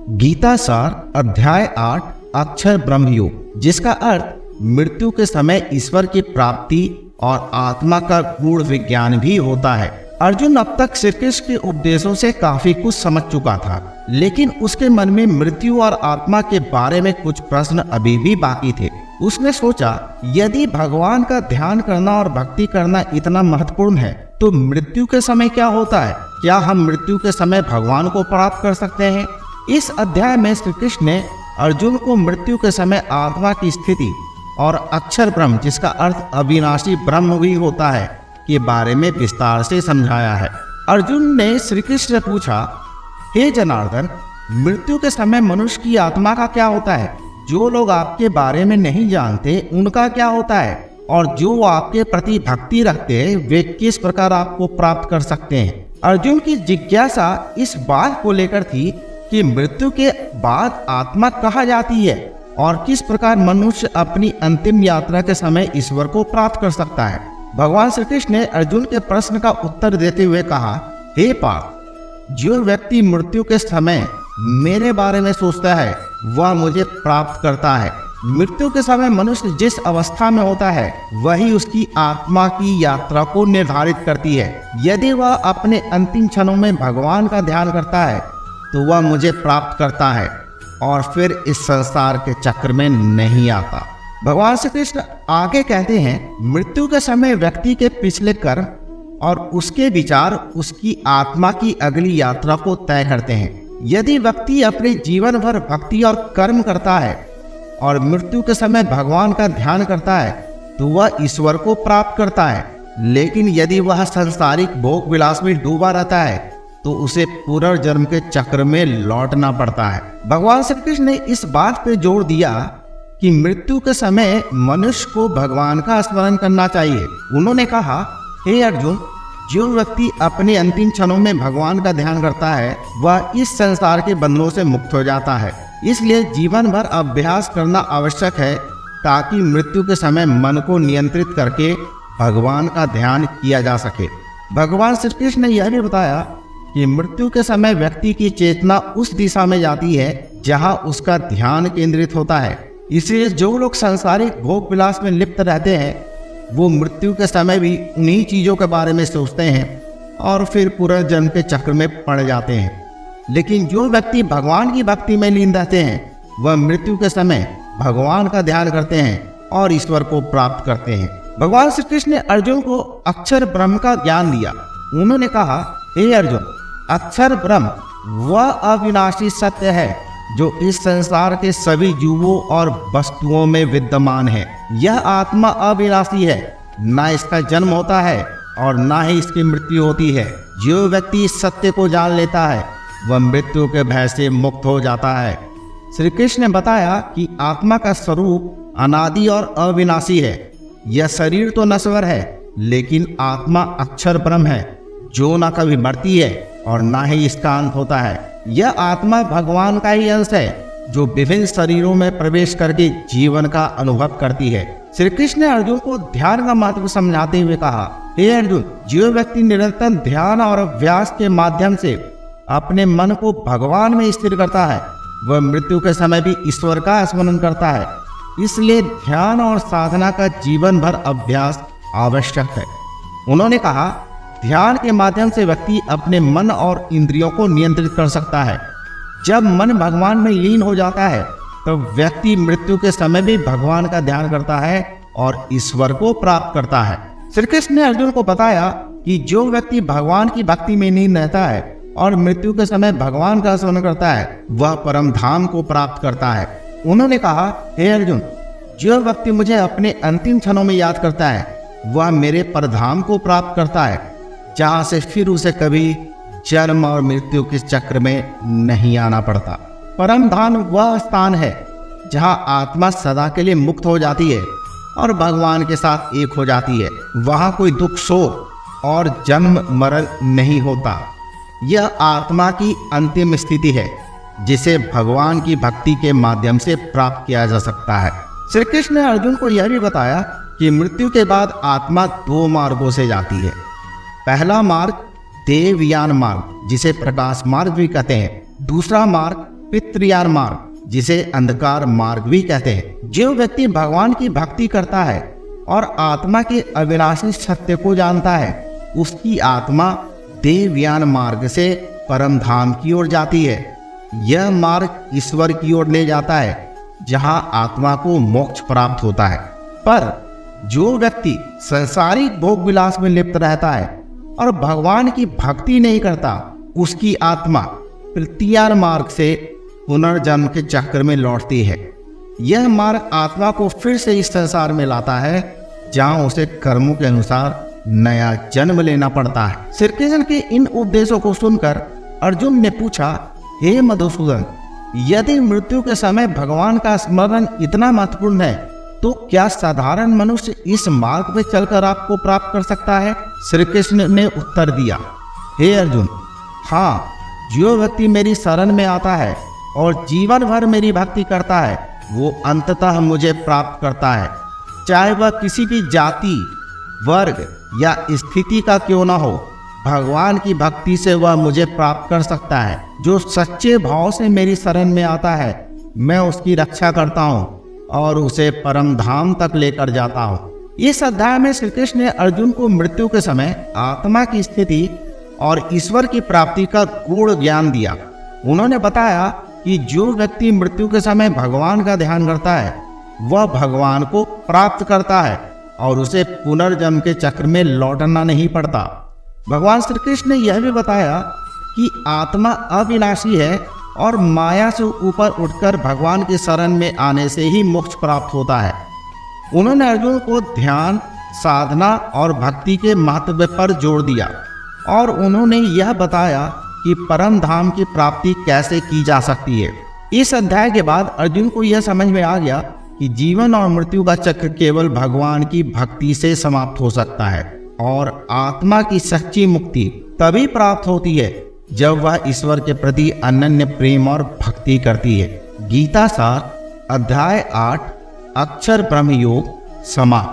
गीता सार अध्याय 8 अक्षर ब्रह्म योग, जिसका अर्थ मृत्यु के समय ईश्वर की प्राप्ति और आत्मा का गूढ़ विज्ञान भी होता है। अर्जुन अब तक श्री कृष्ण के उपदेशों से काफी कुछ समझ चुका था, लेकिन उसके मन में मृत्यु और आत्मा के बारे में कुछ प्रश्न अभी भी बाकी थे। उसने सोचा, यदि भगवान का ध्यान करना और भक्ति करना इतना महत्वपूर्ण है, तो मृत्यु के समय क्या होता है? क्या हम मृत्यु के समय भगवान को प्राप्त कर सकते हैं? इस अध्याय में श्री कृष्ण ने अर्जुन को मृत्यु के समय आत्मा की स्थिति और अक्षर ब्रह्म, जिसका अर्थ अविनाशी ब्रह्म भी होता है, के बारे में विस्तार से समझाया है। अर्जुन ने श्री कृष्ण से पूछा, हे जनार्दन, मृत्यु के समय मनुष्य की आत्मा का क्या होता है? जो लोग आपके बारे में नहीं जानते उनका क्या होता है? और जो आपके प्रति भक्ति रखते हैं वे किस प्रकार आपको प्राप्त कर सकते हैं? अर्जुन की जिज्ञासा इस बात को लेकर थी कि मृत्यु के बाद आत्मा कहाँ जाती है और किस प्रकार मनुष्य अपनी अंतिम यात्रा के समय ईश्वर को प्राप्त कर सकता है। भगवान श्री कृष्ण ने अर्जुन के प्रश्न का उत्तर देते हुए कहा, हे पार्थ, जो व्यक्ति मृत्यु के समय मेरे बारे में सोचता है वह मुझे प्राप्त करता है। मृत्यु के समय मनुष्य जिस अवस्था में होता है वही उसकी आत्मा की यात्रा को निर्धारित करती है। यदि वह अपने अंतिम क्षणों में भगवान का ध्यान करता है तो वह मुझे प्राप्त करता है और फिर इस संसार के चक्र में नहीं आता। भगवान श्री कृष्ण आगे कहते हैं, मृत्यु के समय व्यक्ति के पिछले कर्म और उसके विचार उसकी आत्मा की अगली यात्रा को तय करते हैं। यदि व्यक्ति अपने जीवन भर भक्ति और कर्म करता है और मृत्यु के समय भगवान का ध्यान करता है तो वह ईश्वर को प्राप्त करता है। लेकिन यदि वह सांसारिक भोग विलास में डूबा रहता है तो उसे पुनर्जन्म के चक्र में लौटना पड़ता है। भगवान श्री कृष्ण ने इस बात पर जोर दिया कि मृत्यु के समय मनुष्य को भगवान का स्मरण करना चाहिए। उन्होंने कहा, हे अर्जुन, जो व्यक्ति अपने अंतिम क्षणों में भगवान का ध्यान करता है वह इस संसार के बंधनों से मुक्त हो जाता है। इसलिए जीवन भर अभ्यास करना आवश्यक है ताकि मृत्यु के समय मन को नियंत्रित करके भगवान का ध्यान किया जा सके। भगवान श्री कृष्ण ने यह भी बताया कि मृत्यु के समय व्यक्ति की चेतना उस दिशा में जाती है जहां उसका ध्यान केंद्रित होता है। इसलिए जो लोग सांसारिक भोग विलास में लिप्त रहते हैं वो मृत्यु के समय भी उन्हीं चीजों के बारे में सोचते हैं और फिर पुनर्जन्म के चक्र में पड़ जाते हैं। लेकिन जो व्यक्ति भगवान की भक्ति में लीन रहते हैं वह मृत्यु के समय भगवान का ध्यान करते हैं और ईश्वर को प्राप्त करते हैं। भगवान श्री कृष्ण ने अर्जुन को अक्षर ब्रह्म का ज्ञान दिया। उन्होंने कहा, हे अर्जुन, अक्षर ब्रह्म वह अविनाशी सत्य है जो इस संसार के सभी जीवों और वस्तुओं में विद्यमान है। यह आत्मा अविनाशी है, ना इसका जन्म होता है और ना ही इसकी मृत्यु होती है। जो व्यक्ति इस सत्य को जान लेता है वह मृत्यु के भय से मुक्त हो जाता है। श्री कृष्ण ने बताया कि आत्मा का स्वरूप अनादि और अविनाशी है। यह शरीर तो नश्वर है लेकिन आत्मा अक्षर ब्रह्म है जो ना कभी मरती है और ना ही इसका अंत होता है। यह आत्मा भगवान का ही अंश है जो विभिन्न शरीरों में प्रवेश करके जीवन का अनुभव करती है। श्री कृष्ण ने अर्जुन को ध्यान का महत्व समझाते हुए कहा, हे अर्जुन, जो व्यक्ति निरंतर ध्यान और अभ्यास के माध्यम से अपने मन को भगवान में स्थिर करता है वह मृत्यु के समय भी ईश्वर का स्मरण करता है। इसलिए ध्यान और साधना का जीवन भर अभ्यास आवश्यक है। उन्होंने कहा, ध्यान के माध्यम से व्यक्ति अपने मन और इंद्रियों को नियंत्रित कर सकता है। जब मन भगवान में लीन हो जाता है तो व्यक्ति मृत्यु के समय भी भगवान का ध्यान करता है और ईश्वर को प्राप्त करता है। श्री कृष्ण ने अर्जुन को बताया कि जो व्यक्ति भगवान की भक्ति में लीन रहता है और मृत्यु के समय भगवान का स्मरण करता है वह परम धाम को प्राप्त करता है। उन्होंने कहा, हे अर्जुन, जो व्यक्ति मुझे अपने अंतिम क्षणों में याद करता है वह मेरे परधाम को प्राप्त करता है, जहाँ से फिर उसे कभी जन्म और मृत्यु के चक्र में नहीं आना पड़ता। परम धाम वह स्थान है जहाँ आत्मा सदा के लिए मुक्त हो जाती है और भगवान के साथ एक हो जाती है। वहाँ कोई दुख, शोक और जन्म मरण नहीं होता। यह आत्मा की अंतिम स्थिति है जिसे भगवान की भक्ति के माध्यम से प्राप्त किया जा सकता है। श्री कृष्ण ने अर्जुन को यह भी बताया कि मृत्यु के बाद आत्मा दो मार्गों से जाती है। पहला मार्ग देवयान मार्ग, जिसे प्रकाश मार्ग भी कहते हैं। दूसरा मार्ग पितृयान मार्ग, जिसे अंधकार मार्ग भी कहते हैं। जो व्यक्ति भगवान की भक्ति करता है और आत्मा के अविनाशी सत्य को जानता है, उसकी आत्मा देवयान मार्ग से परम धाम की ओर जाती है। यह मार्ग ईश्वर की ओर ले जाता है, जहां आत्मा को मोक्ष प्राप्त होता है। पर जो व्यक्ति संसारिक भोग विलास में लिप्त रहता है और भगवान की भक्ति नहीं करता, उसकी आत्मा तृतीयान मार्ग से पुनर्जन्म के चक्र में लौटती है। यह मार्ग आत्मा को फिर से इस संसार में लाता है, जहां उसे कर्मों के अनुसार नया जन्म लेना पड़ता है। श्री कृष्ण के इन उपदेशों को सुनकर अर्जुन ने पूछा, हे मधुसूदन, यदि मृत्यु के समय भगवान का स्मरण इतना महत्वपूर्ण है, तो क्या साधारण मनुष्य इस मार्ग पे चलकर आपको प्राप्त कर सकता है? श्री कृष्ण ने उत्तर दिया, हे अर्जुन, हाँ, जो व्यक्ति मेरी शरण में आता है और जीवन भर मेरी भक्ति करता है, वो अंततः मुझे प्राप्त करता है, चाहे वह किसी भी जाति, वर्ग या स्थिति का क्यों ना हो। भगवान की भक्ति से वह मुझे प्राप्त कर सकता है। जो सच्चे भाव से मेरी शरण में आता है, मैं उसकी रक्षा करता हूँ और उसे परम धाम तक लेकर जाता हूँ। इस अध्याय में श्री कृष्ण ने अर्जुन को मृत्यु के समय आत्मा की स्थिति और ईश्वर की प्राप्ति का गूढ़ ज्ञान दिया। उन्होंने बताया कि जो व्यक्ति मृत्यु के समय भगवान का ध्यान करता है, वह भगवान को प्राप्त करता है और उसे पुनर्जन्म के चक्र में लौटना नहीं पड़ता। भगवान श्री कृष्ण ने यह भी बताया कि आत्मा अविनाशी है और माया से ऊपर उठकर भगवान की शरण में आने से ही मोक्ष प्राप्त होता है। उन्होंने अर्जुन को ध्यान, साधना और भक्ति के महत्व पर जोर दिया और उन्होंने यह बताया कि परम धाम की प्राप्ति कैसे की जा सकती है। इस अध्याय के बाद अर्जुन को यह समझ में आ गया कि जीवन और मृत्यु का चक्र केवल भगवान की भक्ति से समाप्त हो सकता है और आत्मा की सच्ची मुक्ति तभी प्राप्त होती है जब वह ईश्वर के प्रति अनन्य प्रेम और भक्ति करती है। गीता सार अध्याय 8 अक्षर ब्रह्म योग समाप्त।